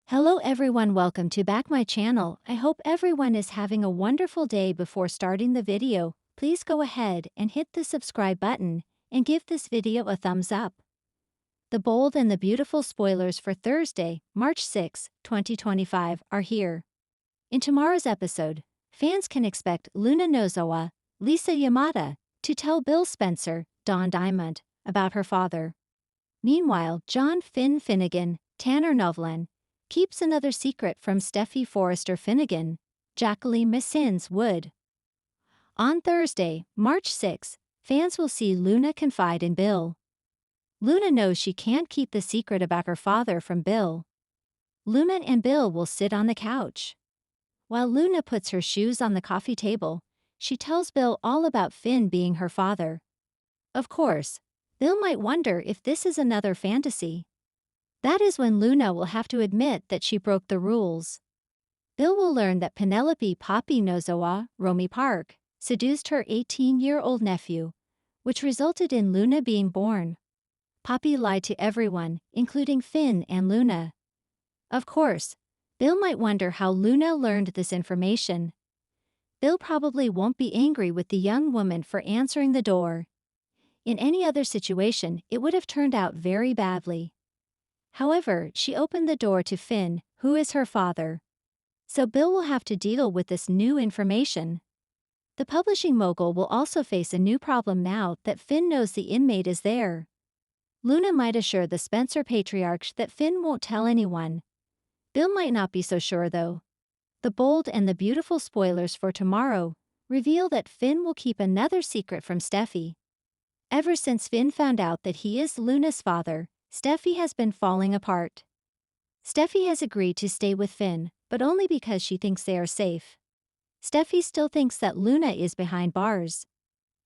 Hello everyone, welcome to back my channel. I hope everyone is having a wonderful day. Before starting the video, please go ahead and hit the subscribe button and give this video a thumbs up. The bold and the beautiful spoilers for Thursday, March 6, 2025 are here. In tomorrow's episode, fans can expect Luna Nozowa, Lisa Yamada, to tell Bill Spencer, Dawn Diamond, about her father. Meanwhile, John Finn Finnegan, Tanner Novlan, keeps another secret from Steffy Forrester Finnegan, Jacqueline Missins Wood. On Thursday, March 6, fans will see Luna confide in Bill. Luna knows she can't keep the secret about her father from Bill. Luna and Bill will sit on the couch. While Luna puts her shoes on the coffee table, she tells Bill all about Finn being her father. Of course, Bill might wonder if this is another fantasy. That is when Luna will have to admit that she broke the rules. Bill will learn that Penelope Poppy Nozowa, Romy Park, seduced her 18-year-old nephew, which resulted in Luna being born. Poppy lied to everyone, including Finn and Luna. Of course, Bill might wonder how Luna learned this information. Bill probably won't be angry with the young woman for answering the door. In any other situation, it would have turned out very badly. However, she opened the door to Finn, who is her father. So Bill will have to deal with this new information. The publishing mogul will also face a new problem now that Finn knows the inmate is there. Luna might assure the Spencer patriarch that Finn won't tell anyone. Bill might not be so sure though. The bold and the beautiful spoilers for tomorrow reveal that Finn will keep another secret from Steffy. Ever since Finn found out that he is Luna's father, Steffy has been falling apart. Steffy has agreed to stay with Finn, but only because she thinks they are safe. Steffy still thinks that Luna is behind bars.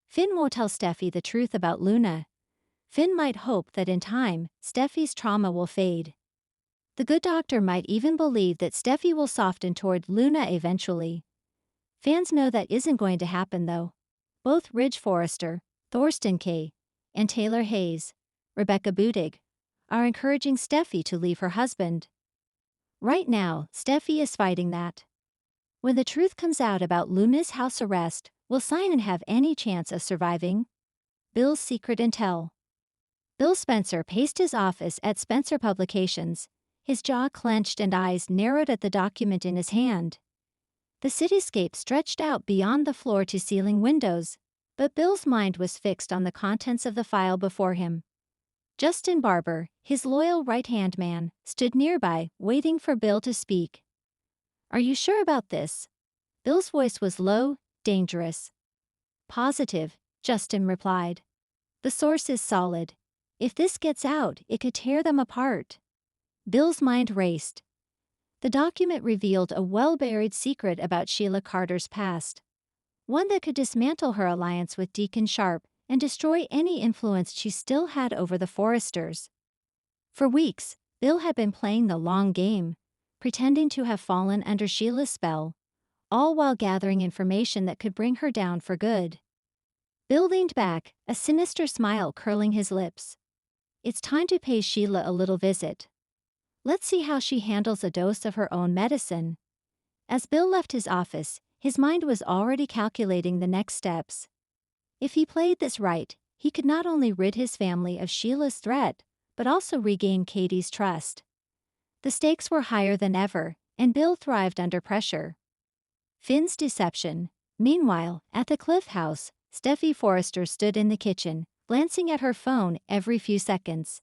Finn won't tell Steffy the truth about Luna. Finn might hope that in time, Steffy's trauma will fade. The good doctor might even believe that Steffy will soften toward Luna eventually. Fans know that isn't going to happen though. Both Ridge Forrester, Thorsten Kaye, and Taylor Hayes, Rebecca Budig, are encouraging Steffy to leave her husband. Right now, Steffy is fighting that. When the truth comes out about Luna's house arrest, will Simon have any chance of surviving? Bill's secret intel. Bill Spencer paced his office at Spencer Publications, his jaw clenched and eyes narrowed at the document in his hand. The cityscape stretched out beyond the floor-to-ceiling windows, but Bill's mind was fixed on the contents of the file before him. Justin Barber, his loyal right-hand man, stood nearby, waiting for Bill to speak. "Are you sure about this?" Bill's voice was low, dangerous. "Positive," Justin replied. "The source is solid. If this gets out, it could tear them apart." Bill's mind raced. The document revealed a well-buried secret about Sheila Carter's past. One that could dismantle her alliance with Deacon Sharp and destroy any influence she still had over the Forresters. For weeks, Bill had been playing the long game, pretending to have fallen under Sheila's spell, all while gathering information that could bring her down for good. Bill leaned back, a sinister smile curling his lips. It's time to pay Sheila a little visit. Let's see how she handles a dose of her own medicine. As Bill left his office, his mind was already calculating the next steps. If he played this right, he could not only rid his family of Sheila's threat, but also regain Katie's trust. The stakes were higher than ever, and Bill thrived under pressure. Finn's deception. Meanwhile, at the Cliff House, Steffy Forrester stood in the kitchen, glancing at her phone every few seconds.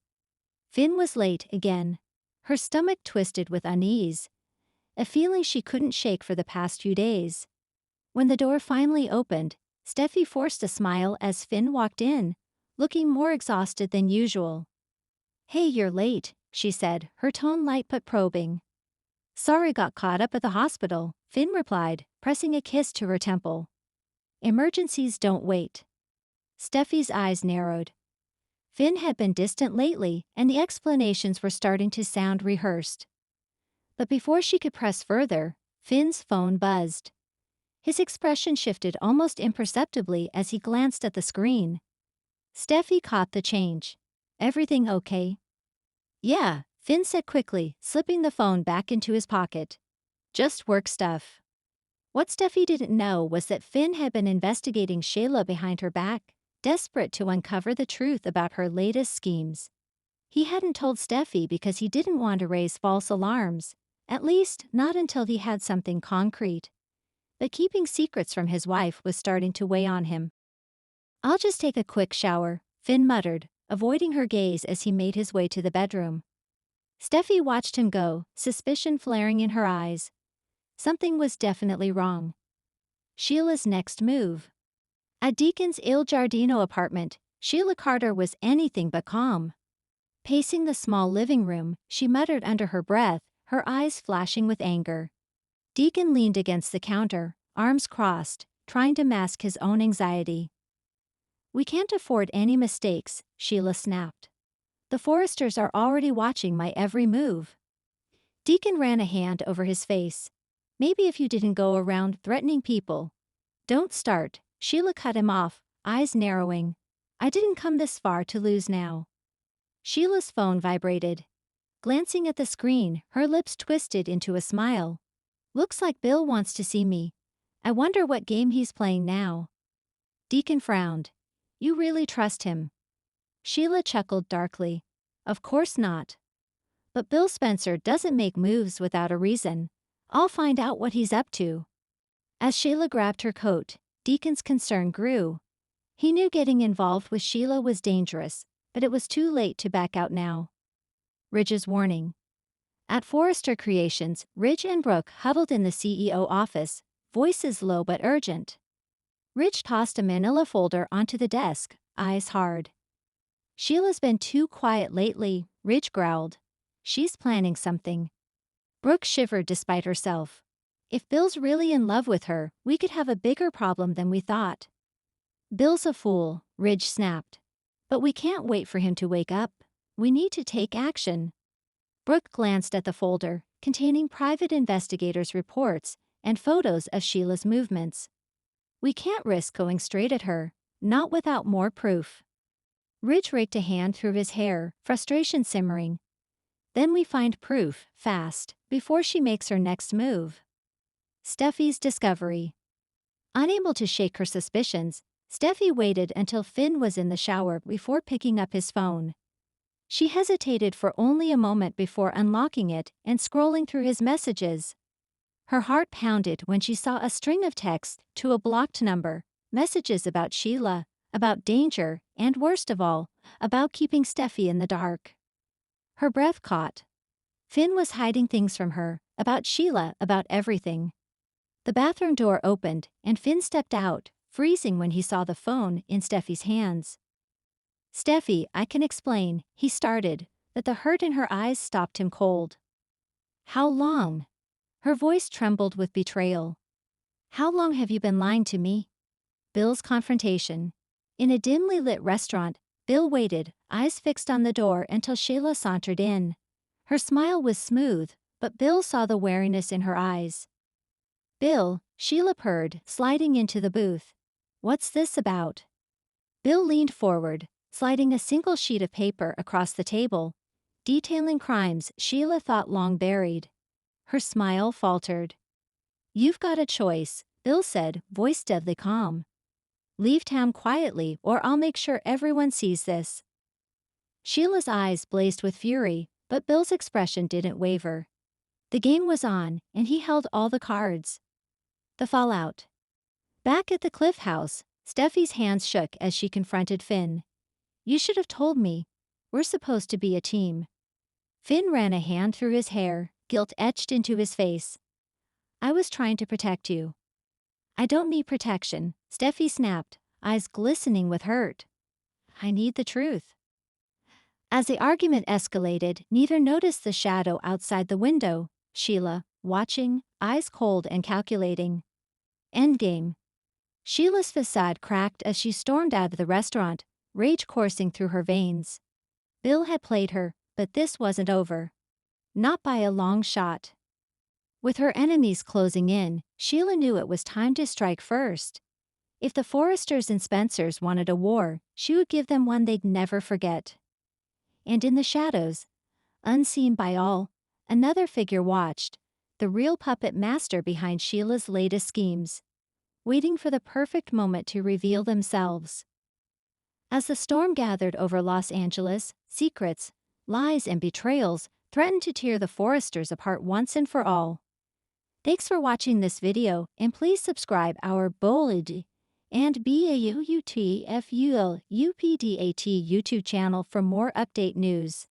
Finn was late again. Her stomach twisted with unease, a feeling she couldn't shake for the past few days. When the door finally opened, Steffy forced a smile as Finn walked in, looking more exhausted than usual. "Hey, you're late," she said, her tone light but probing. "Sorry, got caught up at the hospital," Finn replied, pressing a kiss to her temple. "Emergencies don't wait." Steffy's eyes narrowed. Finn had been distant lately, and the explanations were starting to sound rehearsed. But before she could press further, Finn's phone buzzed. His expression shifted almost imperceptibly as he glanced at the screen. Steffy caught the change. "Everything okay?" "Yeah," Finn said quickly, slipping the phone back into his pocket. Just work stuff. What Steffi didn't know was that Finn had been investigating Shayla behind her back, desperate to uncover the truth about her latest schemes. He hadn't told Steffi because he didn't want to raise false alarms, at least not until he had something concrete. But keeping secrets from his wife was starting to weigh on him. "I'll just take a quick shower," Finn muttered, avoiding her gaze as he made his way to the bedroom. Steffi watched him go, suspicion flaring in her eyes. Something was definitely wrong. Sheila's next move. At Deacon's Il Giardino apartment, Sheila Carter was anything but calm. Pacing the small living room, she muttered under her breath, her eyes flashing with anger. Deacon leaned against the counter, arms crossed, trying to mask his own anxiety. "We can't afford any mistakes," Sheila snapped. "The Forresters are already watching my every move." Deacon ran a hand over his face. "Maybe if you didn't go around threatening people." "Don't start," Sheila cut him off, eyes narrowing. "I didn't come this far to lose now." Sheila's phone vibrated. Glancing at the screen, her lips twisted into a smile. "Looks like Bill wants to see me. I wonder what game he's playing now." Deacon frowned. "You really trust him?" Sheila chuckled darkly. "Of course not. But Bill Spencer doesn't make moves without a reason. I'll find out what he's up to." As Sheila grabbed her coat, Deacon's concern grew. He knew getting involved with Sheila was dangerous, but it was too late to back out now. Ridge's warning. At Forrester Creations, Ridge and Brooke huddled in the CEO office, voices low but urgent. Ridge tossed a manila folder onto the desk, eyes hard. "Sheila's been too quiet lately," Ridge growled. "She's planning something." Brooke shivered despite herself. "If Bill's really in love with her, we could have a bigger problem than we thought." "Bill's a fool," Ridge snapped. "But we can't wait for him to wake up. We need to take action." Brooke glanced at the folder, containing private investigators' reports and photos of Sheila's movements. "We can't risk going straight at her, not without more proof." Ridge raked a hand through his hair, frustration simmering. "Then we find proof, fast, before she makes her next move." Steffi's discovery. Unable to shake her suspicions, Steffi waited until Finn was in the shower before picking up his phone. She hesitated for only a moment before unlocking it and scrolling through his messages. Her heart pounded when she saw a string of texts to a blocked number, messages about Sheila, about danger, and worst of all, about keeping Steffi in the dark. Her breath caught. Finn was hiding things from her, about Sheila, about everything. The bathroom door opened, and Finn stepped out, freezing when he saw the phone in Steffi's hands. "Steffi, I can explain," he started, but the hurt in her eyes stopped him cold. "How long?" Her voice trembled with betrayal. "How long have you been lying to me?" Bill's confrontation. In a dimly lit restaurant, Bill waited, eyes fixed on the door until Sheila sauntered in. Her smile was smooth, but Bill saw the wariness in her eyes. "Bill," Sheila purred, sliding into the booth. "What's this about?" Bill leaned forward, sliding a single sheet of paper across the table, detailing crimes Sheila thought long buried. Her smile faltered. "You've got a choice," Bill said, voice deadly calm. "Leave town quietly or I'll make sure everyone sees this." Sheila's eyes blazed with fury, but Bill's expression didn't waver. The game was on, and he held all the cards. The fallout. Back at the Cliff House, Steffi's hands shook as she confronted Finn. "You should have told me. We're supposed to be a team." Finn ran a hand through his hair, guilt etched into his face. "I was trying to protect you." "I don't need protection," Steffi snapped, eyes glistening with hurt. "I need the truth." As the argument escalated, neither noticed the shadow outside the window, Sheila, watching, eyes cold and calculating. Endgame. Sheila's facade cracked as she stormed out of the restaurant, rage coursing through her veins. Bill had played her, but this wasn't over. Not by a long shot. With her enemies closing in, Sheila knew it was time to strike first. If the Forresters and Spencers wanted a war, she would give them one they'd never forget. And in the shadows, Unseen by all, another figure watched, the real puppet master behind Sheila's latest schemes, waiting for the perfect moment to reveal themselves. As the storm gathered over Los Angeles, secrets, lies, and betrayals threatened to tear the Foresters apart once and for all. Thanks for watching this video, and please subscribe our Bold and BAUUTFUL UPDAT YouTube channel for more update news.